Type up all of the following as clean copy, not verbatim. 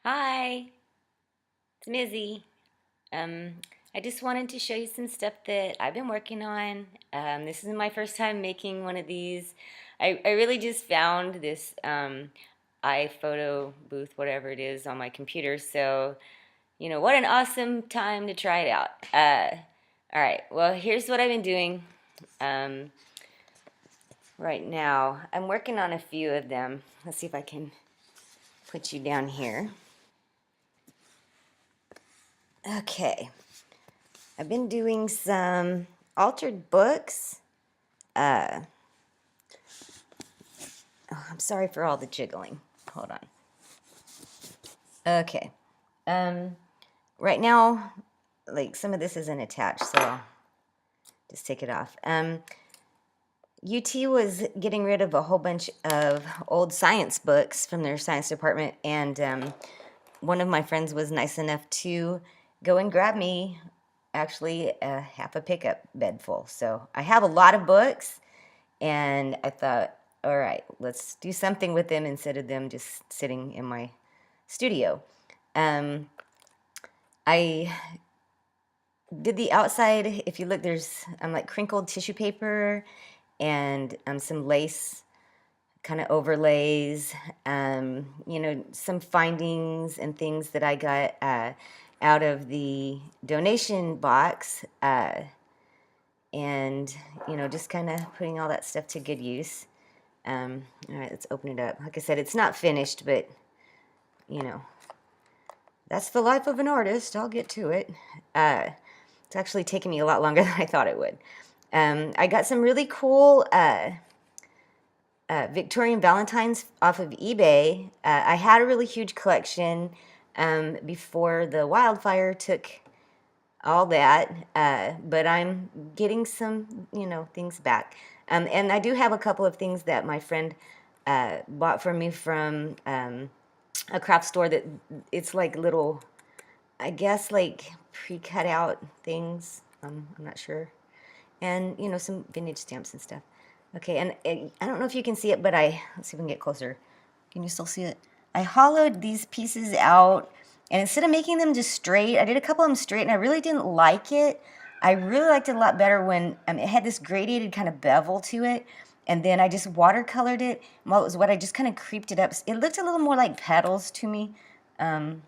Hi, it's Mizzy. Um, I just wanted to show you some stuff that I've been working on. This is my first time making one of these. I really just found this iPhoto booth, whatever it is, on my computer. So, what an awesome time to try it out. All right, well, here's what I've been doing um, right now. I'm working on a few of them. Let's see if I can put you down here. Okay. I've been doing some altered books. Uh, oh, I'm sorry for all the jiggling. Hold on. Okay. Um, right now, like some of this isn't attached, so I'll just take it off. UT was getting rid of a whole bunch of old science books from their science department, and one of my friends was nice enough to go and grab me actually half a pickup bed full. So I have a lot of books. And I thought, all right, let's do something with them instead of them just sitting in my studio. Um, I did the outside. If you look, there's like crinkled tissue paper and some lace kind of overlays. Some findings and things that I got out of the donation box. And just kind of putting all that stuff to good use. All right, let's open it up. Like I said, it's not finished, but you know, that's the life of an artist. I'll get to it. It's actually taken me a lot longer than I thought it would. I got some really cool Victorian Valentines off of eBay. I had a really huge collection before the wildfire took all that, but I'm getting some, things back. And I do have a couple of things that my friend bought for me from a craft store that it's like little, I guess, like pre-cut out things. I'm not sure. And, some vintage stamps and stuff. Okay, and I don't know if you can see it, but let's see if we can get closer. Can you still see it? I hollowed these pieces out, and instead of making them just straight, I did a couple of them straight, and I really didn't like it. I really liked it a lot better when it had this gradated kind of bevel to it, and then I just watercolored it. Well, it was what I just kind of creeped it up. It looked a little more like petals to me, and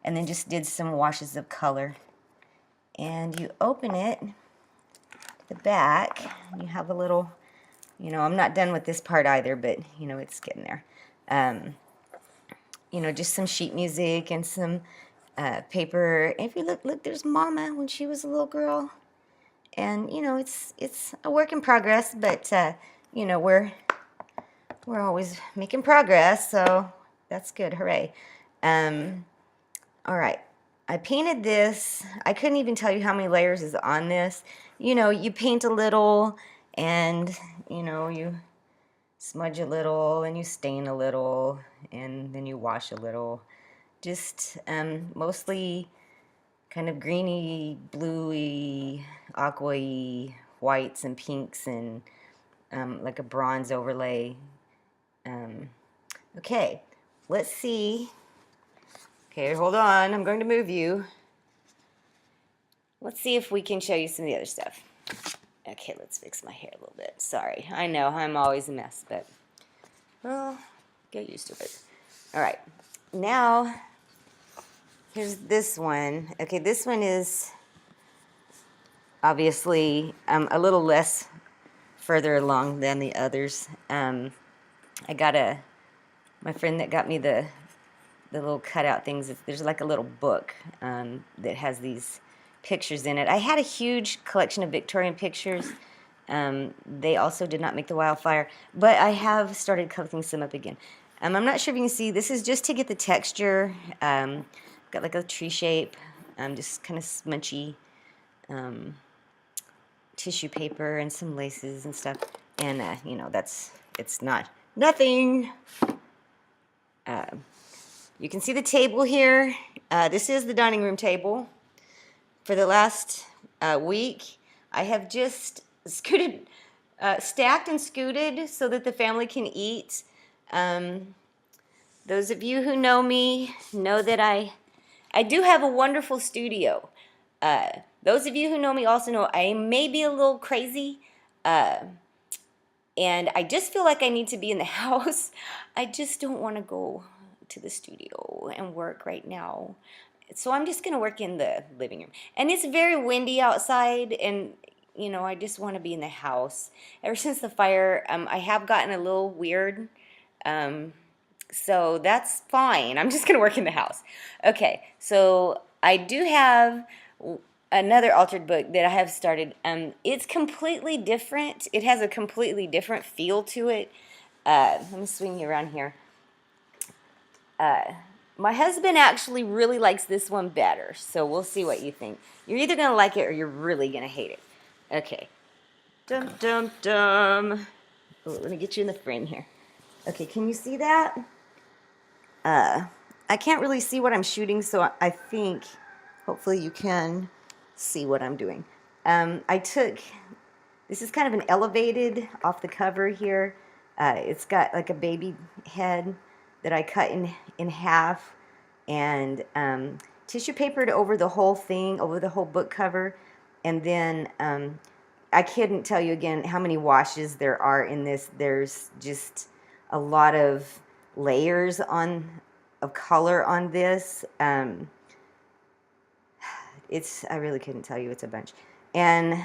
then just did some washes of color. And you open it, the back, you have a little, I'm not done with this part either, but, it's getting there. Just some sheet music and some paper. If you look, there's Mama when she was a little girl, and it's a work in progress, but we're always making progress, so that's good. Hooray! All right, I painted this. I couldn't even tell you how many layers is on this. You paint a little, and you smudge a little, and you stain a little, and then you wash a little. Just mostly kind of greeny, bluey, aqua-y whites and pinks, and like a bronze overlay. Okay, let's see. Okay, hold on. I'm going to move you. Let's see if we can show you some of the other stuff. Okay, let's fix my hair a little bit. Sorry, I know I'm always a mess, but well, get used to it. All right, now here's this one. Okay, this one is obviously a little less further along than the others. I got my friend that got me the little cutout things. There's like a little book that has these pictures in it. I had a huge collection of Victorian pictures. They also did not make the wildfire, but I have started collecting some up again. I'm not sure if you can see, this is just to get the texture. Got like a tree shape, just kind of smudgy tissue paper and some laces and stuff. And, it's not nothing. You can see the table here. This is the dining room table. For the last week, I have just stacked and scooted so that the family can eat. Those of you who know me know that I do have a wonderful studio. Those of you who know me also know I may be a little crazy, and I just feel like I need to be in the house. I just don't want to go to the studio and work right now. So I'm just going to work in the living room. And it's very windy outside, and you know, I just want to be in the house. Ever since the fire, I have gotten a little weird. Um, so that's fine. I'm just going to work in the house. Okay, so I do have another altered book that I have started. It's completely different. It has a completely different feel to it. Let me swing you around here. My husband actually really likes this one better, so we'll see what you think. You're either going to like it or you're really going to hate it. Okay. Dum, dum, dum. Oh, let me get you in the frame here. Okay, can you see that? I can't really see what I'm shooting, so I think hopefully you can see what I'm doing. I took, this is kind of an elevated off the cover here. It's got like a baby head that I cut in half, and tissue papered over the whole thing, over the whole book cover. And then I couldn't tell you again how many washes there are in this. There's just a lot of layers of color on this. I really couldn't tell you, it's a bunch. And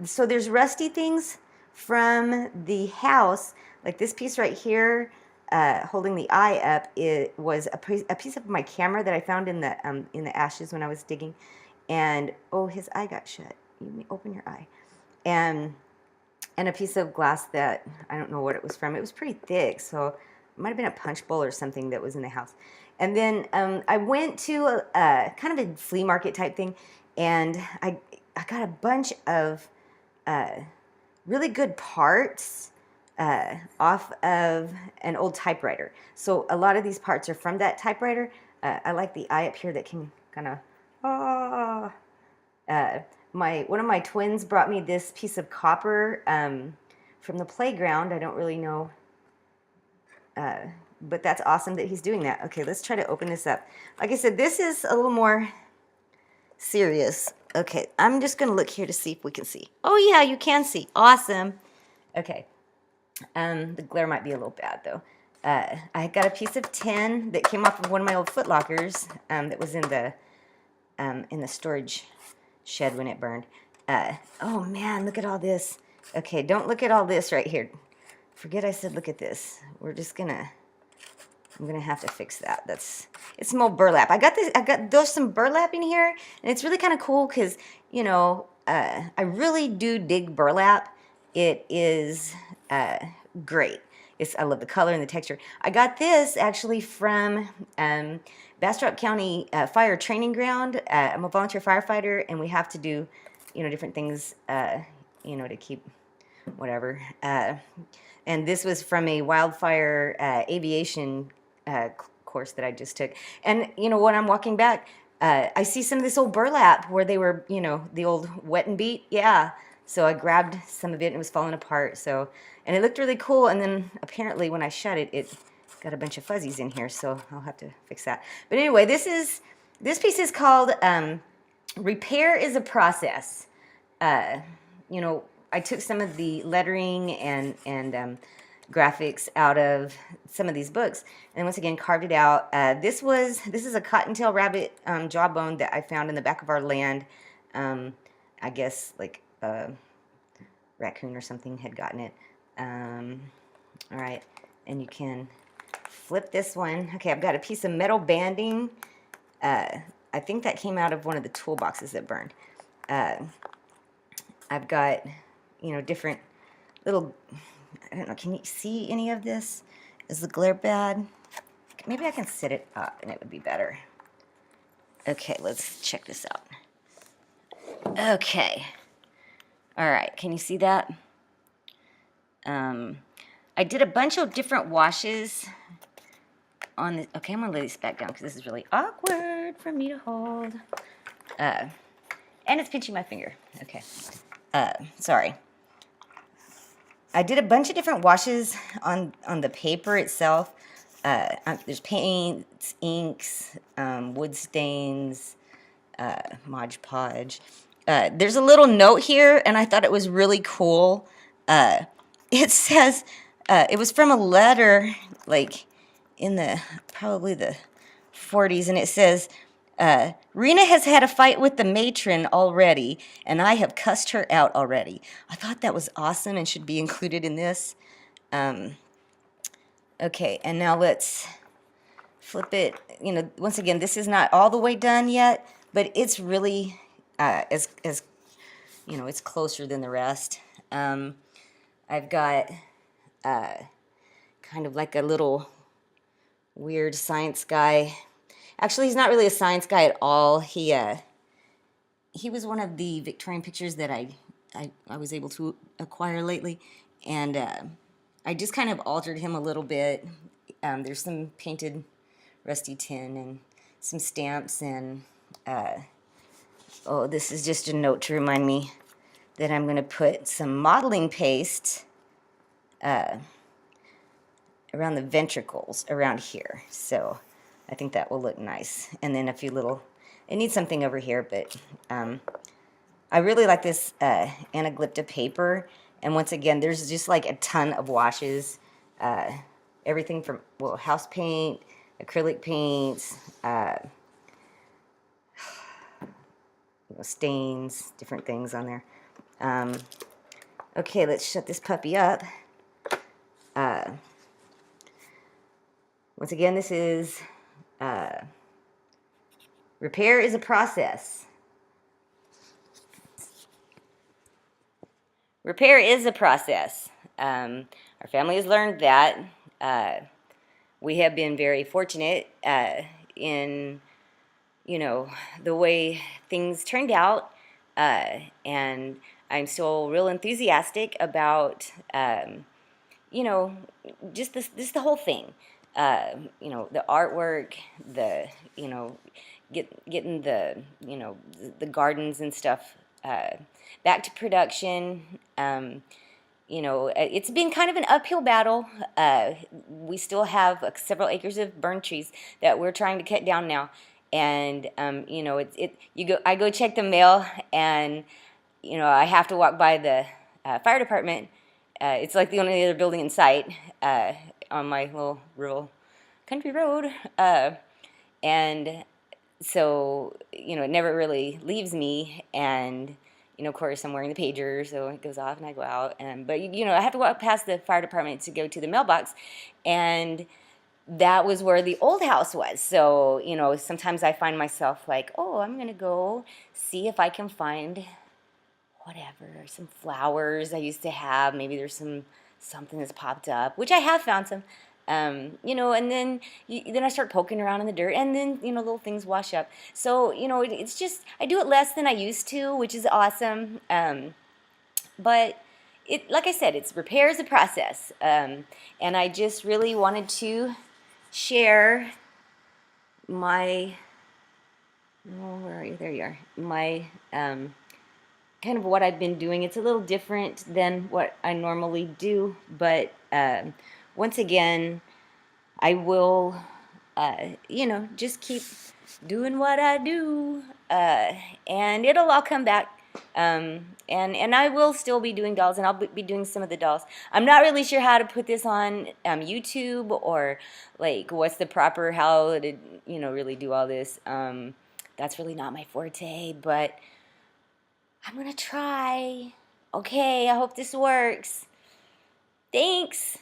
so there's rusty things from the house, like this piece right here, holding the eye up. It was a piece of my camera that I found in the ashes when I was digging. And oh, his eye got shut. You may open your eye. And a piece of glass that I don't know what it was from. It was pretty thick, so it might have been a punch bowl or something that was in the house. And then I went to a kind of a flea market type thing, and I got a bunch of really good parts off of an old typewriter. So a lot of these parts are from that typewriter. I like the eye up here that can kind of one of my twins brought me this piece of copper from the playground. I don't really know, but that's awesome that he's doing that. Okay, let's try to open this up. Like I said, this is a little more serious. Okay, I'm just going to look here to see if we can see. Oh yeah, you can see. Awesome. Okay, the glare might be a little bad though. I got a piece of tin that came off of one of my old Foot Lockers that was in the storage shed when it burned. Oh man, look at all this. Okay, don't look at all this right here. Forget I said look at this. I'm gonna have to fix that. It's some old burlap. There's some burlap in here, and it's really kind of cool because, you know, I really do dig burlap. It is great. I love the color and the texture. I got this actually from Bastrop County Fire Training Ground. I'm a volunteer firefighter, and we have to do, you know, different things, you know, to keep whatever. And this was from a wildfire aviation course that I just took. And, you know, when I'm walking back, I see some of this old burlap where they were, you know, the old wet and beat. Yeah. So I grabbed some of it and it was falling apart. So, and it looked really cool. And then apparently when I shut it, it got a bunch of fuzzies in here. So I'll have to fix that. But anyway, this piece is called Repair is a Process. You know, I took some of the lettering and graphics out of some of these books, and once again carved it out. This is a cottontail rabbit jawbone that I found in the back of our land. I guess like a raccoon or something had gotten it. All right, and you can flip this one. Okay, I've got a piece of metal banding. I think that came out of one of the toolboxes that burned. I've got, you know, different little, I don't know, can you see any of this? Is the glare bad? Maybe I can sit it up and it would be better. Okay, let's check this out. Okay. All right, can you see that? I did a bunch of different washes on this. Okay, I'm gonna lay this back down because this is really awkward for me to hold. And it's pinching my finger. Okay. Sorry. I did a bunch of different washes on the paper itself. There's paints, inks, wood stains, Mod Podge. There's a little note here, and I thought it was really cool. It says, it was from a letter, like in the probably the 40s, and it says, Rena has had a fight with the matron already, and I have cussed her out already. I thought that was awesome and should be included in this. Okay, and now let's flip it. You know, once again, this is not all the way done yet, but it's really as you know, it's closer than the rest. I've got kind of like a little weird science guy. Actually, he's not really a science guy at all. He was one of the Victorian pictures that I was able to acquire lately, and I just kind of altered him a little bit. There's some painted rusty tin and some stamps, and oh, this is just a note to remind me that I'm going to put some modeling paste around the ventricles around here. So I think that will look nice. And then a few little, it needs something over here, but I really like this anaglypta paper. And once again, there's just like a ton of washes. Everything from, well, house paint, acrylic paints, stains, different things on there. Okay, let's shut this puppy up. Once again, this is repair is a process. Repair is a process. Our family has learned that. We have been very fortunate in, you know, the way things turned out, and I'm still real enthusiastic about, you know, just this the whole thing. You know, the artwork, the, you know, getting the, you know, the gardens and stuff back to production. You know, it's been kind of an uphill battle. We still have several acres of burned trees that we're trying to cut down now, and you know, I go check the mail, and you know, I have to walk by the fire department. It's like the only other building in sight on my little rural country road, and so, you know, it never really leaves me, and you know, of course, I'm wearing the pager, so it goes off and I go out. But, you know, I have to walk past the fire department to go to the mailbox, and that was where the old house was. So, you know, sometimes I find myself like, oh, I'm going to go see if I can find whatever, some flowers I used to have. Maybe there's something that's popped up, which I have found some. You know, and then I start poking around in the dirt, and then, you know, little things wash up. So, you know, it's just, I do it less than I used to, which is awesome. But like I said, it's repair is a process. And I just really wanted to share my, oh, where are you? There you are. My, kind of what I've been doing. It's a little different than what I normally do, but once again, I will, you know, just keep doing what I do, and it'll all come back. And I will still be doing dolls, and I'll be doing some of the dolls. I'm not really sure how to put this on YouTube, or like what's the proper how to, you know, really do all this. That's really not my forte, but I'm gonna try. Okay, I hope this works. Thanks.